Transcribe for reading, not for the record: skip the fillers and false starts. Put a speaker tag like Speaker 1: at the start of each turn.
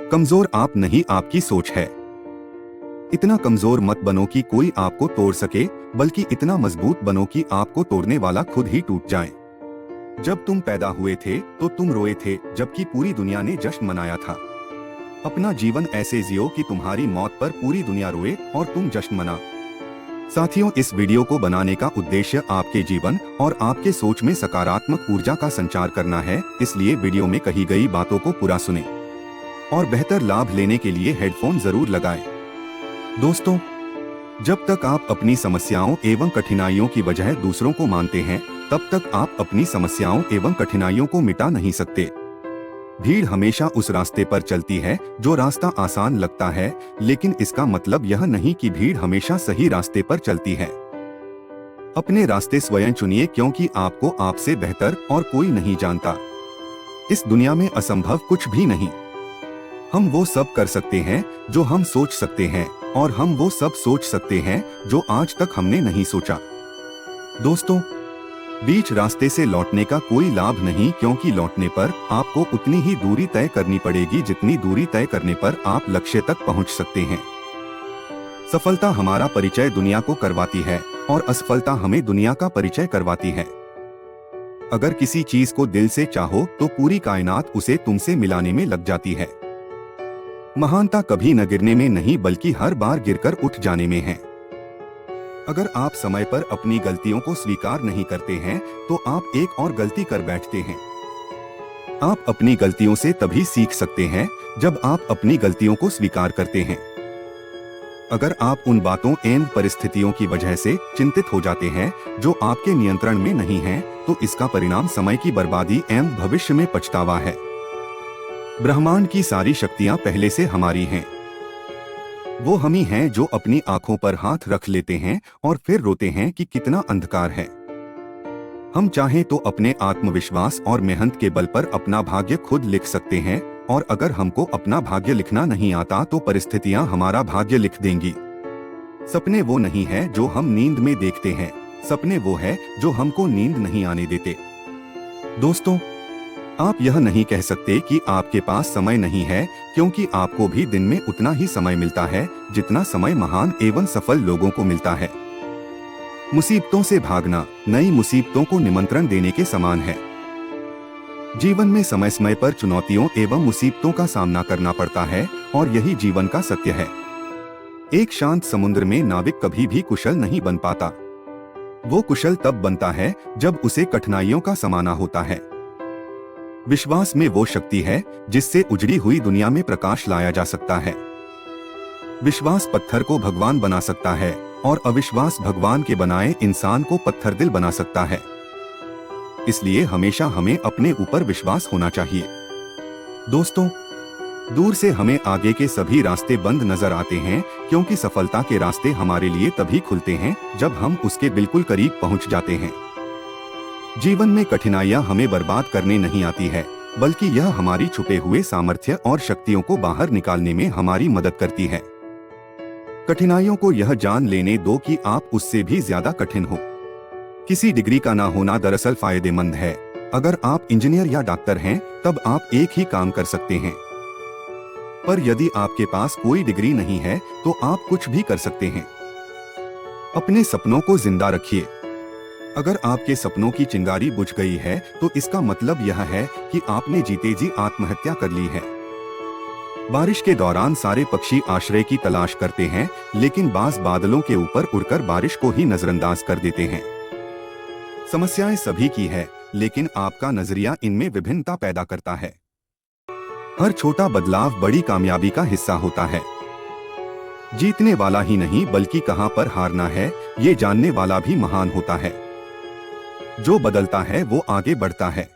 Speaker 1: कमजोर आप नहीं, आपकी सोच है। इतना कमजोर मत बनो कि कोई आपको तोड़ सके, बल्कि इतना मजबूत बनो कि आपको तोड़ने वाला खुद ही टूट जाए। जब तुम पैदा हुए थे तो तुम रोए थे, जबकि पूरी दुनिया ने जश्न मनाया था। अपना जीवन ऐसे जियो कि तुम्हारी मौत पर पूरी दुनिया रोए और तुम जश्न मना। साथियों, इस वीडियो को बनाने का उद्देश्य आपके जीवन और आपके सोच में सकारात्मक ऊर्जा का संचार करना है, इसलिए वीडियो में कही गई बातों को पूरा सुने और बेहतर लाभ लेने के लिए हेडफोन जरूर लगाएं। दोस्तों, जब तक आप अपनी समस्याओं एवं कठिनाइयों की वजह दूसरों को मानते हैं, तब तक आप अपनी समस्याओं एवं कठिनाइयों को मिटा नहीं सकते। भीड़ हमेशा उस रास्ते पर चलती है जो रास्ता आसान लगता है, लेकिन इसका मतलब यह नहीं कि भीड़ हमेशा सही रास्ते पर चलती है। अपने रास्ते स्वयं चुनिए, क्योंकि आपको आपसे बेहतर और कोई नहीं जानता। इस दुनिया में असंभव कुछ भी नहीं। हम वो सब कर सकते हैं जो हम सोच सकते हैं, और हम वो सब सोच सकते हैं जो आज तक हमने नहीं सोचा। दोस्तों, बीच रास्ते से लौटने का कोई लाभ नहीं, क्योंकि लौटने पर आपको उतनी ही दूरी तय करनी पड़ेगी जितनी दूरी तय करने पर आप लक्ष्य तक पहुंच सकते हैं। सफलता हमारा परिचय दुनिया को करवाती है और असफलता हमें दुनिया का परिचय करवाती है। अगर किसी चीज को दिल से चाहो तो पूरी कायनात उसे तुमसे मिलाने में लग जाती है। महानता कभी न गिरने में नहीं, बल्कि हर बार गिरकर उठ जाने में है। अगर आप समय पर अपनी गलतियों को स्वीकार नहीं करते हैं तो आप एक और गलती कर बैठते हैं। आप अपनी गलतियों से तभी सीख सकते हैं जब आप अपनी गलतियों को स्वीकार करते हैं। अगर आप उन बातों एवं परिस्थितियों की वजह से चिंतित हो जाते हैं जो आपके नियंत्रण में नहीं हैं, तो इसका परिणाम समय की बर्बादी एवं भविष्य में पछतावा है। ब्रह्मांड की सारी शक्तियां पहले से हमारी हैं। वो हम ही हैं जो अपनी आंखों पर हाथ रख लेते हैं और फिर रोते हैं कि कितना अंधकार है। हम चाहें तो अपने आत्मविश्वास और मेहनत के बल पर अपना भाग्य खुद लिख सकते हैं, और अगर हमको अपना भाग्य लिखना नहीं आता तो परिस्थितियां हमारा भाग्य लिख देंगी। सपने वो नहीं है जो हम नींद में देखते हैं, सपने वो है जो हमको नींद नहीं आने देते। दोस्तों, आप यह नहीं कह सकते कि आपके पास समय नहीं है, क्योंकि आपको भी दिन में उतना ही समय मिलता है जितना समय महान एवं सफल लोगों को मिलता है। मुसीबतों से भागना नई मुसीबतों को निमंत्रण देने के समान है। जीवन में समय समय पर चुनौतियों एवं मुसीबतों का सामना करना पड़ता है, और यही जीवन का सत्य है। एक शांत समुद्र में नाविक कभी भी कुशल नहीं बन पाता। वो कुशल तब बनता है जब उसे कठिनाइयों का सामना होता है। विश्वास में वो शक्ति है जिससे उजड़ी हुई दुनिया में प्रकाश लाया जा सकता है। विश्वास पत्थर को भगवान बना सकता है, और अविश्वास भगवान के बनाए इंसान को पत्थर दिल बना सकता है। इसलिए हमेशा हमें अपने ऊपर विश्वास होना चाहिए। दोस्तों, दूर से हमें आगे के सभी रास्ते बंद नजर आते हैं, क्योंकि सफलता के रास्ते हमारे लिए तभी खुलते हैं जब हम उसके बिल्कुल करीब पहुंच जाते हैं। जीवन में कठिनाइयां हमें बर्बाद करने नहीं आती है, बल्कि यह हमारी छुपे हुए सामर्थ्य और शक्तियों को बाहर निकालने में हमारी मदद करती है। कठिनाइयों को यह जान लेने दो कि आप उससे भी ज्यादा कठिन हो। किसी डिग्री का ना होना दरअसल फायदेमंद है। अगर आप इंजीनियर या डॉक्टर हैं, तब आप एक ही काम कर सकते हैं। पर यदि आपके पास कोई डिग्री नहीं है तो आप कुछ भी कर सकते हैं। अपने सपनों को जिंदा रखिए। अगर आपके सपनों की चिंगारी बुझ गई है तो इसका मतलब यह है कि आपने जीते जी आत्महत्या कर ली है। बारिश के दौरान सारे पक्षी आश्रय की तलाश करते हैं, लेकिन बाज बादलों के ऊपर उड़कर बारिश को ही नजरअंदाज कर देते हैं। समस्याएं सभी की है, लेकिन आपका नजरिया इनमें विभिन्नता पैदा करता है। हर छोटा बदलाव बड़ी कामयाबी का हिस्सा होता है। जीतने वाला ही नहीं, बल्कि कहां पर हारना है ये जानने वाला भी महान होता है। जो बदलता है वो आगे बढ़ता है।